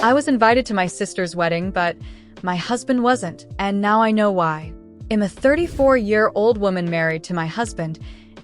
I was invited to my sister's wedding, but my husband wasn't, and now I know why. I'm a 34-year-old woman married to my husband,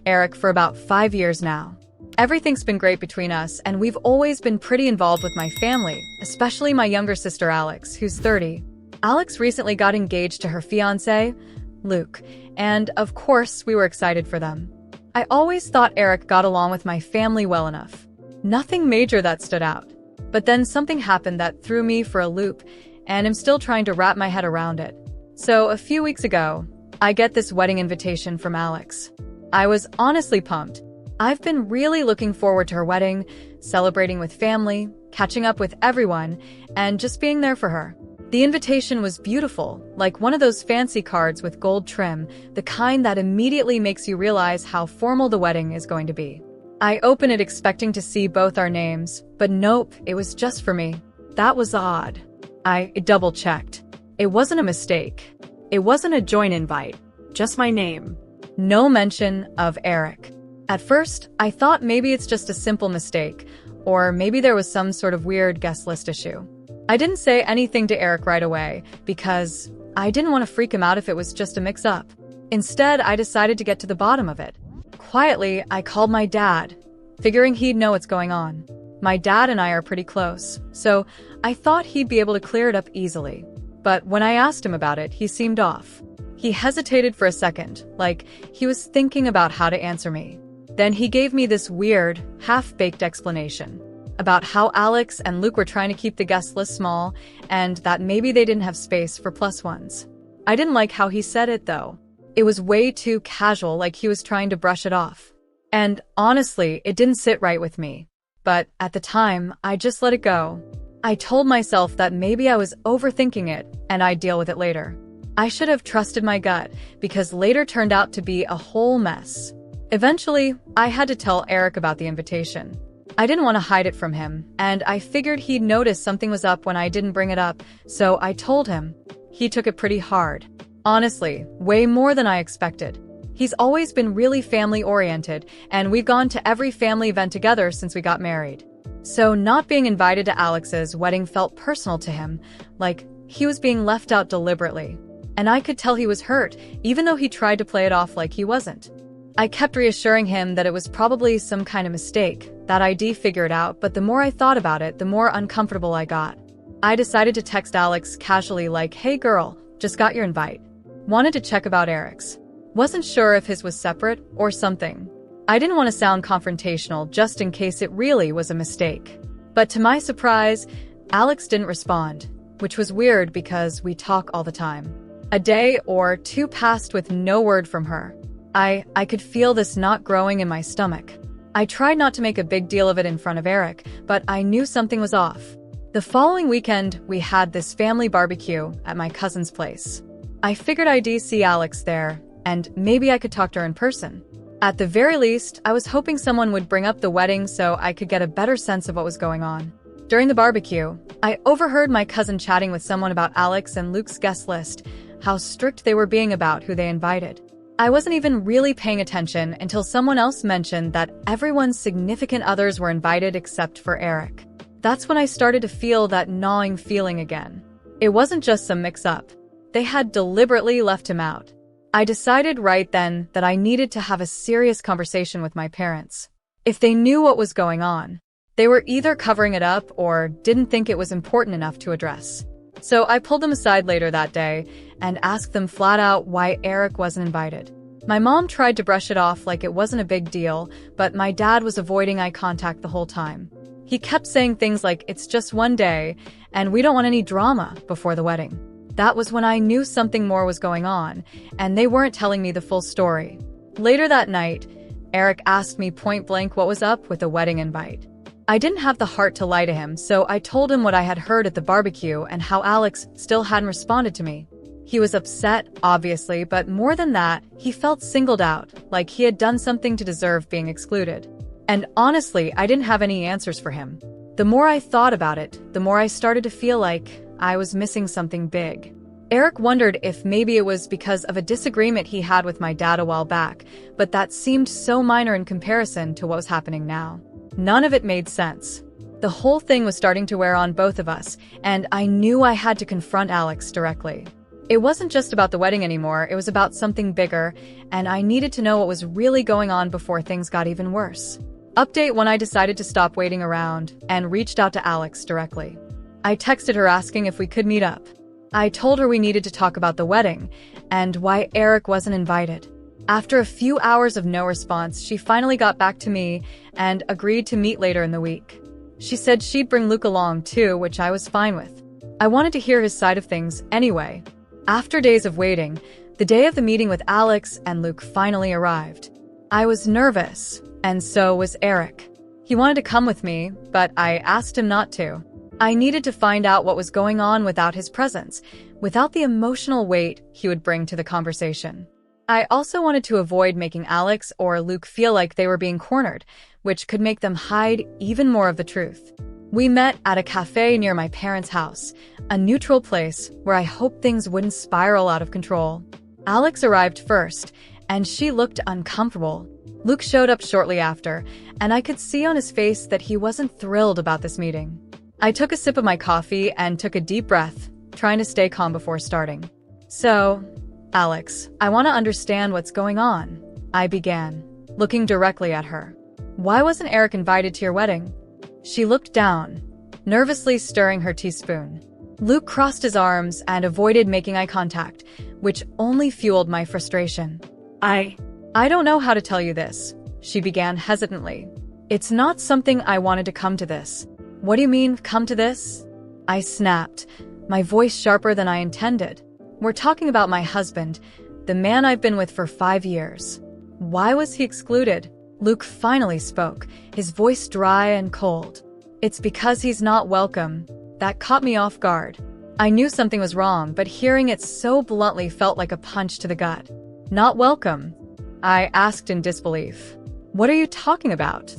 Eric, for about 5 years now. Everything's been great between us, and we've always been pretty involved with my family, especially my younger sister Alex, who's 30. Alex recently got engaged to her fiancé, Luke, and of course we were excited for them. I always thought Eric got along with my family well enough. Nothing major that stood out. But then something happened that threw me for a loop, and I'm still trying to wrap my head around it. So a few weeks ago, I get this wedding invitation from Alex. I was honestly pumped. I've been really looking forward to her wedding, celebrating with family, catching up with everyone, and just being there for her. The invitation was beautiful, like one of those fancy cards with gold trim, the kind that immediately makes you realize how formal the wedding is going to be. I open it expecting to see both our names, but nope, it was just for me. That was odd. I double-checked. It wasn't a mistake. It wasn't a joint invite, just my name. No mention of Eric. At first, I thought maybe it's just a simple mistake, or maybe there was some sort of weird guest list issue. I didn't say anything to Eric right away, because I didn't want to freak him out if it was just a mix-up. Instead, I decided to get to the bottom of it. Quietly, I called my dad, figuring he'd know what's going on. My dad and I are pretty close, so I thought he'd be able to clear it up easily. But when I asked him about it, he seemed off. He hesitated for a second, like he was thinking about how to answer me. Then he gave me this weird, half-baked explanation about how Alex and Luke were trying to keep the guest list small and that maybe they didn't have space for plus ones. I didn't like how he said it, though. It was way too casual, like he was trying to brush it off. And honestly, it didn't sit right with me. But at the time, I just let it go. I told myself that maybe I was overthinking it and I'd deal with it later. I should have trusted my gut, because later turned out to be a whole mess. Eventually, I had to tell Eric about the invitation. I didn't want to hide it from him, and I figured he'd notice something was up when I didn't bring it up, so I told him. He took it pretty hard. Honestly, way more than I expected. He's always been really family-oriented, and we've gone to every family event together since we got married. So not being invited to Alex's wedding felt personal to him, like he was being left out deliberately. And I could tell he was hurt, even though he tried to play it off like he wasn't. I kept reassuring him that it was probably some kind of mistake, that I'd figure it out, but the more I thought about it, the more uncomfortable I got. I decided to text Alex casually like, "Hey girl, just got your invite. Wanted to check about Eric's. Wasn't sure if his was separate or something." I didn't want to sound confrontational just in case it really was a mistake. But to my surprise, Alex didn't respond, which was weird because we talk all the time. A day or two passed with no word from her. I could feel this knot growing in my stomach. I tried not to make a big deal of it in front of Eric, but I knew something was off. The following weekend, we had this family barbecue at my cousin's place. I figured I'd see Alex there, and maybe I could talk to her in person. At the very least, I was hoping someone would bring up the wedding so I could get a better sense of what was going on. During the barbecue, I overheard my cousin chatting with someone about Alex and Luke's guest list, how strict they were being about who they invited. I wasn't even really paying attention until someone else mentioned that everyone's significant others were invited except for Eric. That's when I started to feel that gnawing feeling again. It wasn't just some mix-up. They had deliberately left him out. I decided right then that I needed to have a serious conversation with my parents. If they knew what was going on, they were either covering it up or didn't think it was important enough to address. So I pulled them aside later that day and asked them flat out why Eric wasn't invited. My mom tried to brush it off like it wasn't a big deal, but my dad was avoiding eye contact the whole time. He kept saying things like, "It's just one day, and we don't want any drama before the wedding." That was when I knew something more was going on, and they weren't telling me the full story. Later that night, Eric asked me point blank what was up with the wedding invite. I didn't have the heart to lie to him, so I told him what I had heard at the barbecue and how Alex still hadn't responded to me. He was upset, obviously, but more than that, he felt singled out, like he had done something to deserve being excluded. And honestly, I didn't have any answers for him. The more I thought about it, the more I started to feel like I was missing something big. Eric wondered if maybe it was because of a disagreement he had with my dad a while back, but that seemed so minor in comparison to what was happening now. None of it made sense. The whole thing was starting to wear on both of us, and I knew I had to confront Alex directly. It wasn't just about the wedding anymore, it was about something bigger, and I needed to know what was really going on before things got even worse. Update when I decided to stop waiting around and reached out to Alex directly. I texted her asking if we could meet up. I told her we needed to talk about the wedding and why Eric wasn't invited. After a few hours of no response, she finally got back to me and agreed to meet later in the week. She said she'd bring Luke along too, which I was fine with. I wanted to hear his side of things anyway. After days of waiting, the day of the meeting with Alex and Luke finally arrived. I was nervous, and so was Eric. He wanted to come with me, but I asked him not to. I needed to find out what was going on without his presence, without the emotional weight he would bring to the conversation. I also wanted to avoid making Alex or Luke feel like they were being cornered, which could make them hide even more of the truth. We met at a cafe near my parents' house, a neutral place where I hoped things wouldn't spiral out of control. Alex arrived first, and she looked uncomfortable. Luke showed up shortly after, and I could see on his face that he wasn't thrilled about this meeting. I took a sip of my coffee and took a deep breath, trying to stay calm before starting. So, Alex, I want to understand what's going on, I began, looking directly at her. Why wasn't Eric invited to your wedding? She looked down, nervously stirring her teaspoon. Luke crossed his arms and avoided making eye contact, which only fueled my frustration. I don't know how to tell you this, she began hesitantly. It's not something I wanted to come to this. What do you mean, come to this? I snapped, my voice sharper than I intended. We're talking about my husband, the man I've been with for 5 years. Why was he excluded? Luke finally spoke, his voice dry and cold. It's because he's not welcome. That caught me off guard. I knew something was wrong, but hearing it so bluntly felt like a punch to the gut. Not welcome? I asked in disbelief. What are you talking about?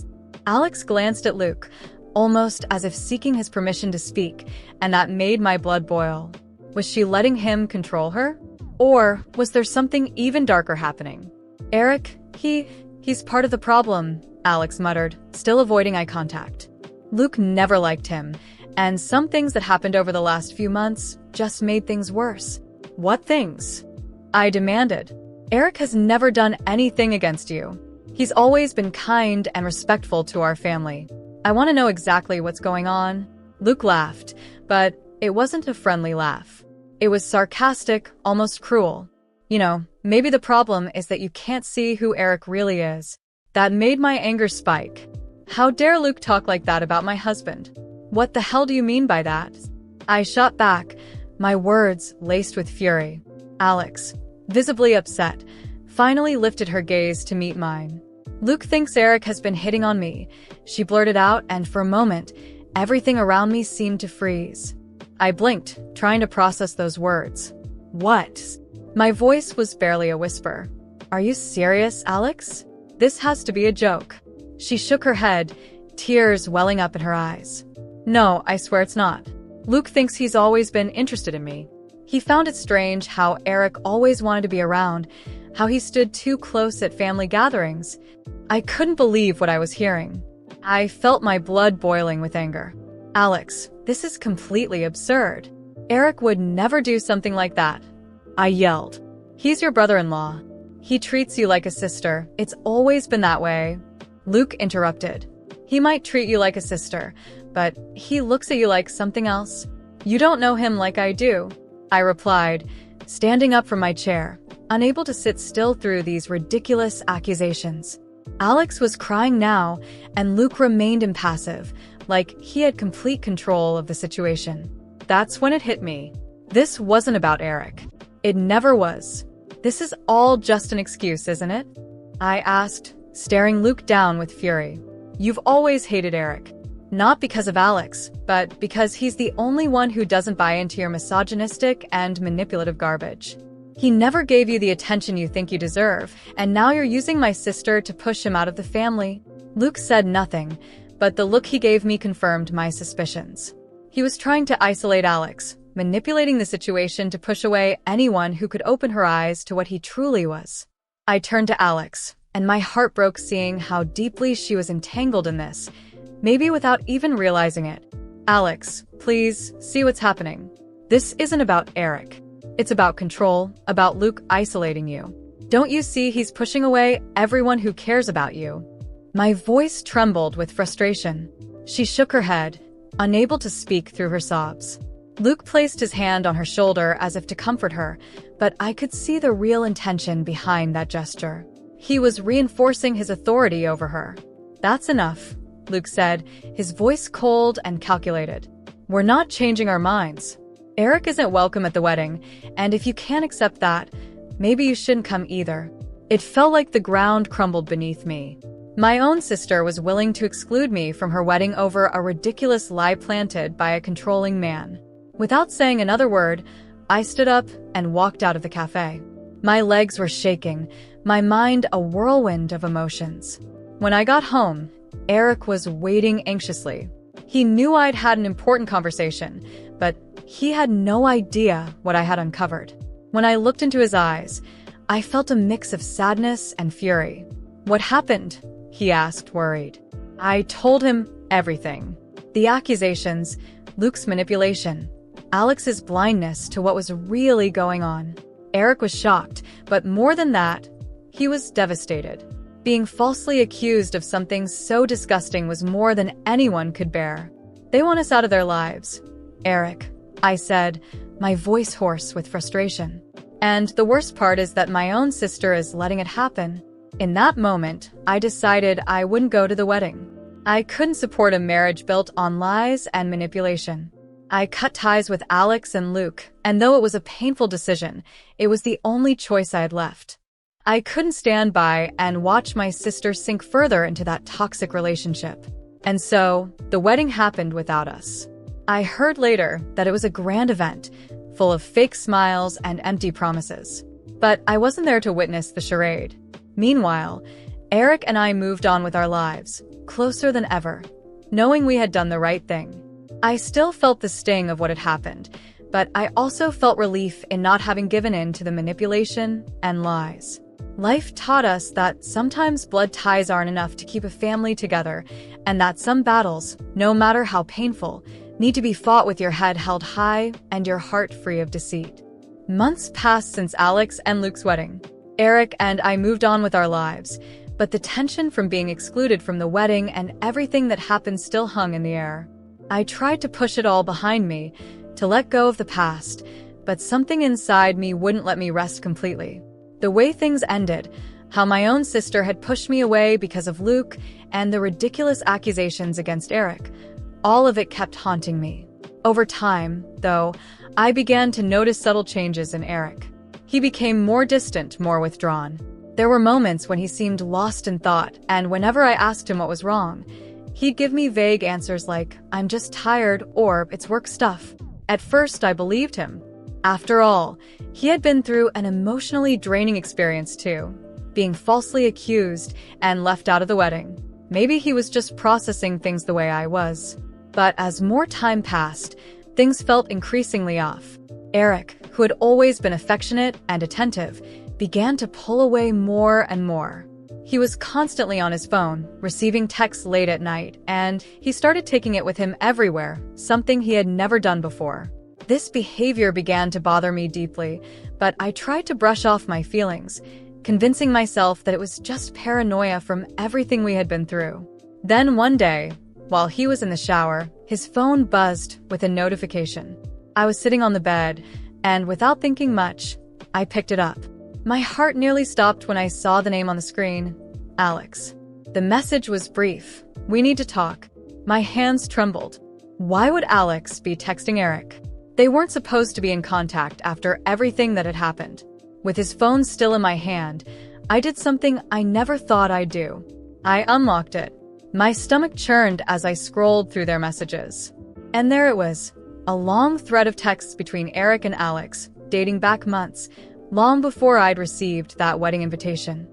Alex glanced at Luke, almost as if seeking his permission to speak, and that made my blood boil. Was she letting him control her? Or was there something even darker happening? Eric, he's part of the problem, Alex muttered, still avoiding eye contact. Luke never liked him, and some things that happened over the last few months just made things worse. What things? I demanded. Eric has never done anything against you. He's always been kind and respectful to our family. I want to know exactly what's going on. Luke laughed, but it wasn't a friendly laugh. It was sarcastic, almost cruel. You know, maybe the problem is that you can't see who Eric really is. That made my anger spike. How dare Luke talk like that about my husband? What the hell do you mean by that? I shot back, my words laced with fury. Alex, visibly upset, finally lifted her gaze to meet mine. Luke thinks Eric has been hitting on me, she blurted out, and for a moment, everything around me seemed to freeze. I blinked, trying to process those words. What? My voice was barely a whisper. Are you serious, Alex? This has to be a joke. She shook her head, tears welling up in her eyes. No, I swear it's not. Luke thinks he's always been interested in me. He found it strange how Eric always wanted to be around, how he stood too close at family gatherings. I couldn't believe what I was hearing. I felt my blood boiling with anger. Alex, this is completely absurd. Eric would never do something like that. I yelled. He's your brother-in-law. He treats you like a sister. It's always been that way. Luke interrupted. He might treat you like a sister, but he looks at you like something else. You don't know him like I do, I replied, standing up from my chair, unable to sit still through these ridiculous accusations. Alex was crying now, and Luke remained impassive, like he had complete control of the situation. That's when it hit me. This wasn't about Eric. It never was. This is all just an excuse, isn't it? I asked, staring Luke down with fury. You've always hated Eric. Not because of Alex, but because he's the only one who doesn't buy into your misogynistic and manipulative garbage. He never gave you the attention you think you deserve, and now you're using my sister to push him out of the family. Luke said nothing, but the look he gave me confirmed my suspicions. He was trying to isolate Alex, manipulating the situation to push away anyone who could open her eyes to what he truly was. I turned to Alex, and my heart broke seeing how deeply she was entangled in this. maybe without even realizing it. Alex, please, see what's happening. This isn't about Eric. It's about control, about Luke isolating you. Don't you see he's pushing away everyone who cares about you? My voice trembled with frustration. She shook her head, unable to speak through her sobs. Luke placed his hand on her shoulder as if to comfort her, but I could see the real intention behind that gesture. He was reinforcing his authority over her. That's enough, Luke said, his voice cold and calculated. We're not changing our minds. Eric isn't welcome at the wedding, and if you can't accept that, maybe you shouldn't come either. It felt like the ground crumbled beneath me. My own sister was willing to exclude me from her wedding over a ridiculous lie planted by a controlling man. Without saying another word, I stood up and walked out of the cafe. My legs were shaking, my mind a whirlwind of emotions. When I got home, Eric was waiting anxiously. He knew I'd had an important conversation, but he had no idea what I had uncovered. When I looked into his eyes, I felt a mix of sadness and fury. What happened? He asked, worried. I told him everything. The accusations, Luke's manipulation, Alex's blindness to what was really going on. Eric was shocked, but more than that, he was devastated. Being falsely accused of something so disgusting was more than anyone could bear. They want us out of their lives. Eric, I said, my voice hoarse with frustration. And the worst part is that my own sister is letting it happen. In that moment, I decided I wouldn't go to the wedding. I couldn't support a marriage built on lies and manipulation. I cut ties with Alex and Luke, and though it was a painful decision, it was the only choice I had left. I couldn't stand by and watch my sister sink further into that toxic relationship. And so, the wedding happened without us. I heard later that it was a grand event, full of fake smiles and empty promises. But I wasn't there to witness the charade. Meanwhile, Eric and I moved on with our lives, closer than ever, knowing we had done the right thing. I still felt the sting of what had happened, but I also felt relief in not having given in to the manipulation and lies. Life taught us that sometimes blood ties aren't enough to keep a family together, and that some battles, no matter how painful, need to be fought with your head held high and your heart free of deceit. Months passed since Alex and Luke's wedding. Eric and I moved on with our lives, but the tension from being excluded from the wedding and everything that happened still hung in the air. I tried to push it all behind me, to let go of the past, but something inside me wouldn't let me rest completely. The way things ended, how my own sister had pushed me away because of Luke, and the ridiculous accusations against Eric, all of it kept haunting me. Over time, though, I began to notice subtle changes in Eric. He became more distant, more withdrawn. There were moments when he seemed lost in thought, and whenever I asked him what was wrong, he'd give me vague answers like, I'm just tired, or it's work stuff. At first, I believed him. After all, he had been through an emotionally draining experience too, being falsely accused and left out of the wedding. Maybe he was just processing things the way I was. But as more time passed, things felt increasingly off. Eric, who had always been affectionate and attentive, began to pull away more and more. He was constantly on his phone, receiving texts late at night, and he started taking it with him everywhere, something he had never done before. This behavior began to bother me deeply, but I tried to brush off my feelings, convincing myself that it was just paranoia from everything we had been through. Then one day, while he was in the shower, his phone buzzed with a notification. I was sitting on the bed, and without thinking much, I picked it up. My heart nearly stopped when I saw the name on the screen, Alex. The message was brief. We need to talk. My hands trembled. Why would Alex be texting Eric? They weren't supposed to be in contact after everything that had happened. With his phone still in my hand, I did something I never thought I'd do. I unlocked it. My stomach churned as I scrolled through their messages. And there it was, a long thread of texts between Eric and Alex, dating back months, long before I'd received that wedding invitation.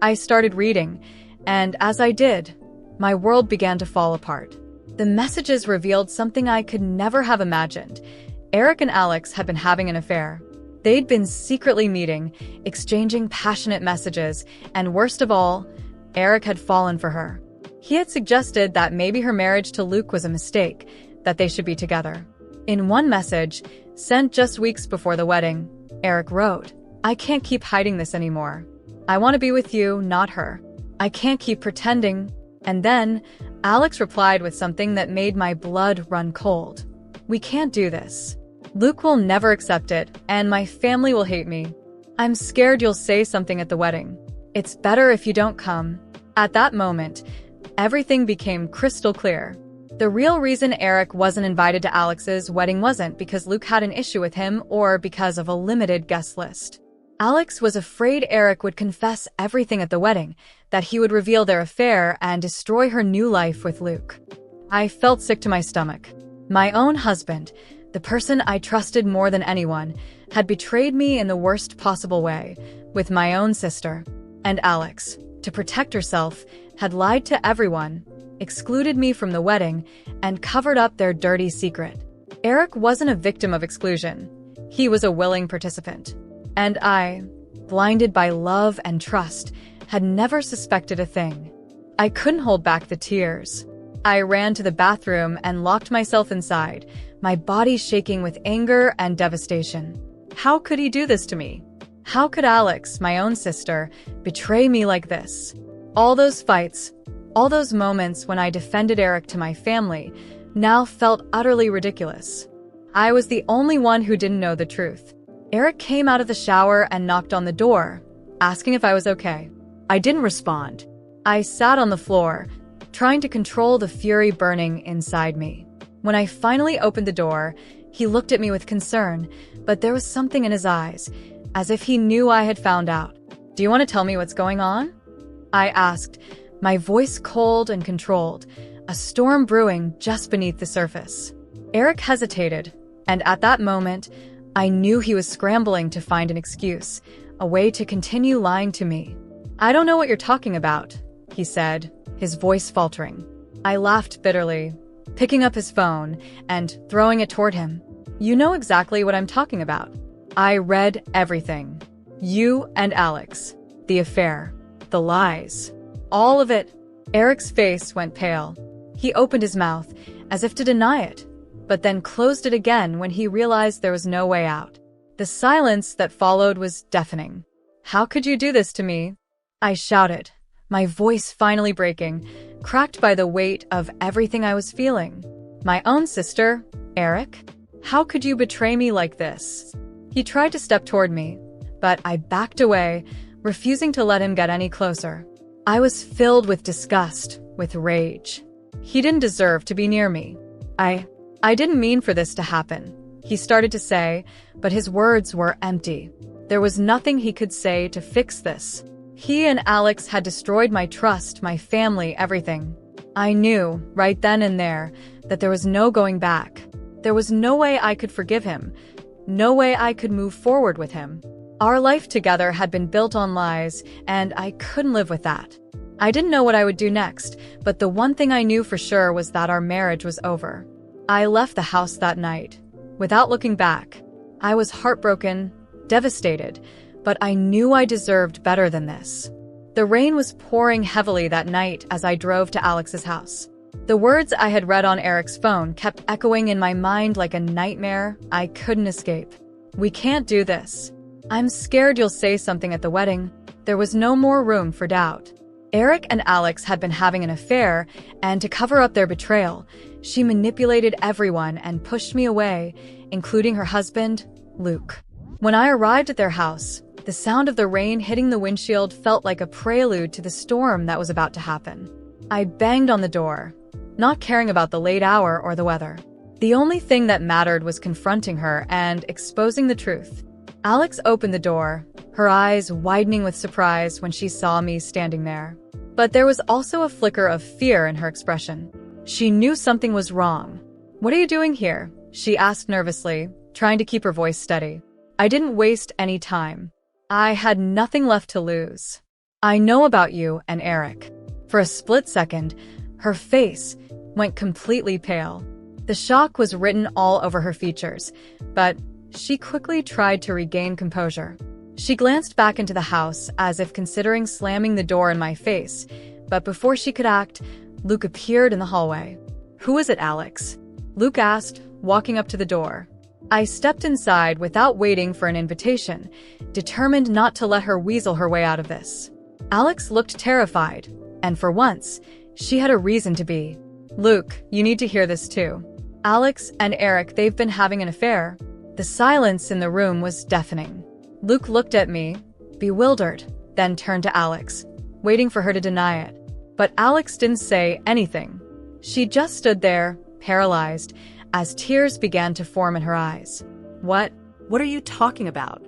I started reading, and as I did, my world began to fall apart. The messages revealed something I could never have imagined. Eric and Alex had been having an affair. They'd been secretly meeting, exchanging passionate messages, and worst of all, Eric had fallen for her. He had suggested that maybe her marriage to Luke was a mistake, that they should be together. In one message, sent just weeks before the wedding, Eric wrote, "I can't keep hiding this anymore. I want to be with you, not her. I can't keep pretending." And then, Alex replied with something that made my blood run cold. "We can't do this. Luke will never accept it, and my family will hate me. I'm scared you'll say something at the wedding. It's better if you don't come." At that moment, everything became crystal clear. The real reason Eric wasn't invited to Alex's wedding wasn't because Luke had an issue with him or because of a limited guest list. Alex was afraid Eric would confess everything at the wedding, that he would reveal their affair and destroy her new life with Luke. I felt sick to my stomach. My own husband, the person I trusted more than anyone, had betrayed me in the worst possible way, with my own sister. And Alex, to protect herself, had lied to everyone, excluded me from the wedding, and covered up their dirty secret. Eric wasn't a victim of exclusion. He was a willing participant. And I, blinded by love and trust, had never suspected a thing. I couldn't hold back the tears. I ran to the bathroom and locked myself inside, my body shaking with anger and devastation. How could he do this to me? How could Alex, my own sister, betray me like this? All those fights, all those moments when I defended Eric to my family, now felt utterly ridiculous. I was the only one who didn't know the truth. Eric came out of the shower and knocked on the door, asking if I was okay. I didn't respond. I sat on the floor, trying to control the fury burning inside me. When I finally opened the door, he looked at me with concern, but there was something in his eyes, as if he knew I had found out. "Do you want to tell me what's going on?" I asked, my voice cold and controlled, a storm brewing just beneath the surface. Eric hesitated, and at that moment, I knew he was scrambling to find an excuse, a way to continue lying to me. "I don't know what you're talking about," he said, his voice faltering. I laughed bitterly, picking up his phone and throwing it toward him. "You know exactly what I'm talking about. I read everything. You and Alex, the affair, the lies, all of it." Eric's face went pale. He opened his mouth, as if to deny it, but then closed it again when he realized there was no way out. The silence that followed was deafening. "How could you do this to me?" I shouted, my voice finally breaking, cracked by the weight of everything I was feeling. "My own sister, Eric? How could you betray me like this?" He tried to step toward me, but I backed away, refusing to let him get any closer. I was filled with disgust, with rage. He didn't deserve to be near me. I didn't mean for this to happen," he started to say, but his words were empty. There was nothing he could say to fix this. He and Alex had destroyed my trust, my family, everything. I knew, right then and there, that there was no going back. There was no way I could forgive him, no way I could move forward with him. Our life together had been built on lies, and I couldn't live with that. I didn't know what I would do next, but the one thing I knew for sure was that our marriage was over. I left the house that night, without looking back. I was heartbroken, devastated, but I knew I deserved better than this. The rain was pouring heavily that night as I drove to Alex's house. The words I had read on Eric's phone kept echoing in my mind like a nightmare I couldn't escape. "We can't do this. I'm scared you'll say something at the wedding." There was no more room for doubt. Eric and Alex had been having an affair, and to cover up their betrayal, she manipulated everyone and pushed me away, including her husband, Luke. When I arrived at their house, the sound of the rain hitting the windshield felt like a prelude to the storm that was about to happen. I banged on the door, not caring about the late hour or the weather. The only thing that mattered was confronting her and exposing the truth. Alex opened the door, her eyes widening with surprise when she saw me standing there. But there was also a flicker of fear in her expression. She knew something was wrong. "What are you doing here?" she asked nervously, trying to keep her voice steady. I didn't waste any time. I had nothing left to lose. "I know about you and Eric." For a split second, her face went completely pale. The shock was written all over her features, but she quickly tried to regain composure. She glanced back into the house as if considering slamming the door in my face, but before she could act, Luke appeared in the hallway. "Who is it, Alex?" Luke asked, walking up to the door. I stepped inside without waiting for an invitation, determined not to let her weasel her way out of this. Alex looked terrified, and for once, she had a reason to be. "Luke, you need to hear this too. Alex and Eric, they've been having an affair." The silence in the room was deafening. Luke looked at me, bewildered, then turned to Alex, waiting for her to deny it. But Alex didn't say anything. She just stood there, paralyzed, as tears began to form in her eyes. What are you talking about?"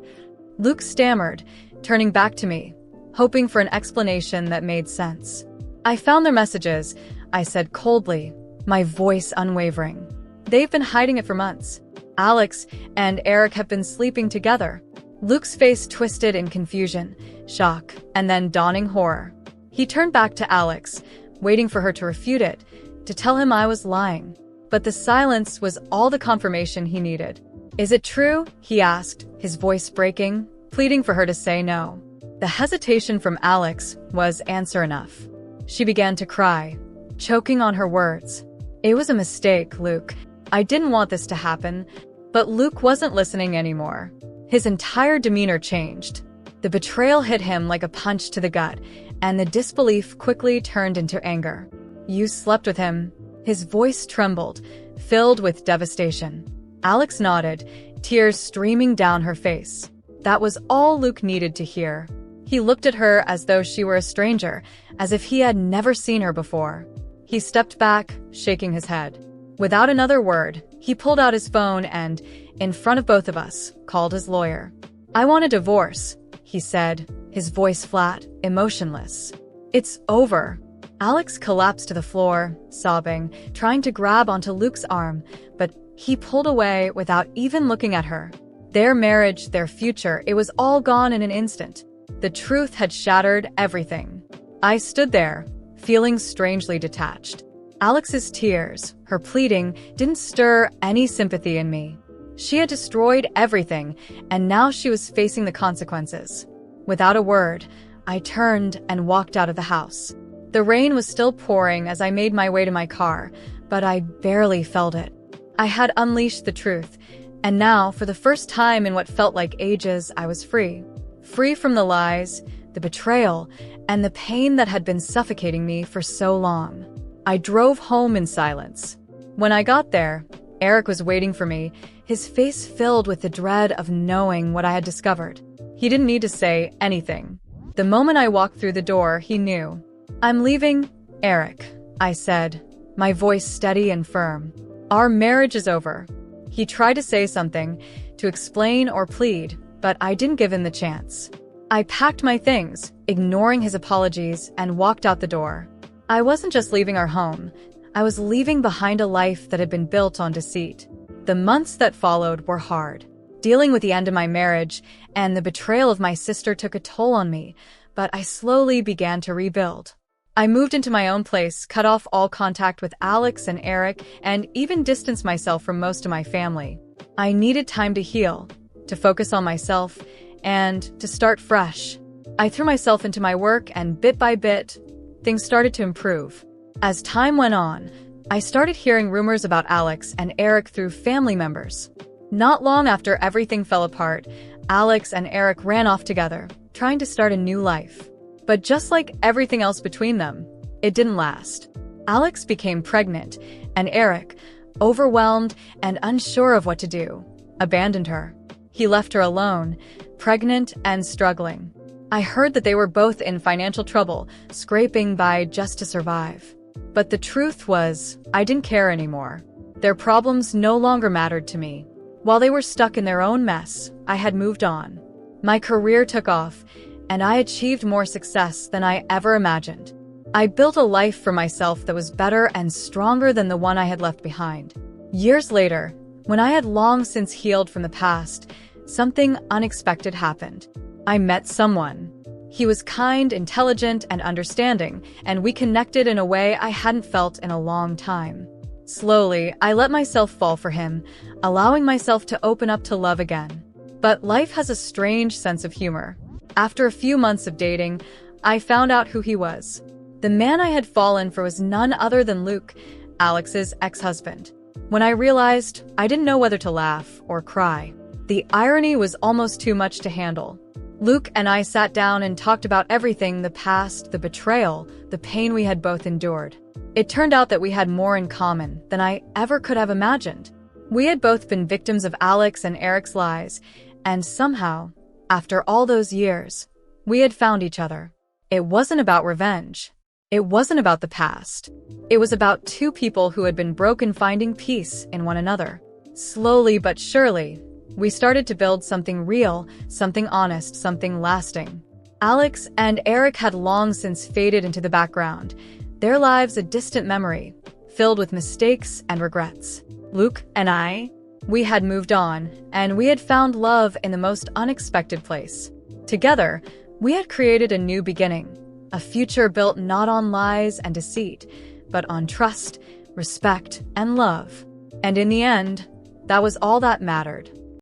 Luke stammered, turning back to me, hoping for an explanation that made sense. "I found their messages," I said coldly, my voice unwavering. "They've been hiding it for months. Alex and Eric have been sleeping together." Luke's face twisted in confusion, shock, and then dawning horror. He turned back to Alex, waiting for her to refute it, to tell him I was lying. But the silence was all the confirmation he needed. "Is it true?" he asked, his voice breaking, pleading for her to say no. The hesitation from Alex was answer enough. She began to cry, choking on her words. "It was a mistake, Luke. I didn't want this to happen." But Luke wasn't listening anymore. His entire demeanor changed. The betrayal hit him like a punch to the gut, and the disbelief quickly turned into anger. "You slept with him?" His voice trembled, filled with devastation. Alex nodded, tears streaming down her face. That was all Luke needed to hear. He looked at her as though she were a stranger, as if he had never seen her before. He stepped back, shaking his head. Without another word, he pulled out his phone and, in front of both of us, called his lawyer. "I want a divorce," he said, his voice flat, emotionless. "It's over." Alex collapsed to the floor, sobbing, trying to grab onto Luke's arm, but he pulled away without even looking at her. Their marriage, their future, it was all gone in an instant. The truth had shattered everything. I stood there, feeling strangely detached. Alex's tears, her pleading, didn't stir any sympathy in me. She had destroyed everything, and now she was facing the consequences. Without a word, I turned and walked out of the house. The rain was still pouring as I made my way to my car, but I barely felt it. I had unleashed the truth, and now, for the first time in what felt like ages, I was free. Free from the lies, the betrayal, and the pain that had been suffocating me for so long. I drove home in silence. When I got there, Eric was waiting for me, his face filled with the dread of knowing what I had discovered. He didn't need to say anything. The moment I walked through the door, he knew. "I'm leaving, Eric," I said, my voice steady and firm. "Our marriage is over." He tried to say something, to explain or plead, but I didn't give him the chance. I packed my things, ignoring his apologies, and walked out the door. I wasn't just leaving our home. I was leaving behind a life that had been built on deceit. The months that followed were hard. Dealing with the end of my marriage and the betrayal of my sister took a toll on me, but I slowly began to rebuild. I moved into my own place, cut off all contact with Alex and Eric, and even distanced myself from most of my family. I needed time to heal, to focus on myself, and to start fresh. I threw myself into my work, and bit by bit, things started to improve. As time went on, I started hearing rumors about Alex and Eric through family members. Not long after everything fell apart, Alex and Eric ran off together, trying to start a new life. But just like everything else between them, it didn't last. Alex became pregnant, and Eric, overwhelmed and unsure of what to do, abandoned her. He left her alone, pregnant and struggling. I heard that they were both in financial trouble, scraping by just to survive. But the truth was, I didn't care anymore. Their problems no longer mattered to me. While they were stuck in their own mess, I had moved on. My career took off, and I achieved more success than I ever imagined. I built a life for myself that was better and stronger than the one I had left behind. Years later, when I had long since healed from the past, something unexpected happened. I met someone. He was kind, intelligent, and understanding, and we connected in a way I hadn't felt in a long time. Slowly, I let myself fall for him, allowing myself to open up to love again. But life has a strange sense of humor. After a few months of dating, I found out who he was. The man I had fallen for was none other than Luke, Alex's ex-husband. When I realized, I didn't know whether to laugh or cry. The irony was almost too much to handle. Luke and I sat down and talked about everything: the past, the betrayal, the pain we had both endured. It turned out that we had more in common than I ever could have imagined. We had both been victims of Alex and Eric's lies, and somehow, after all those years, we had found each other. It wasn't about revenge. It wasn't about the past. It was about two people who had been broken finding peace in one another. Slowly but surely, we started to build something real, something honest, something lasting. Alex and Eric had long since faded into the background, their lives a distant memory, filled with mistakes and regrets. Luke and I, we had moved on, and we had found love in the most unexpected place. Together, we had created a new beginning, a future built not on lies and deceit, but on trust, respect, and love. And in the end, that was all that mattered.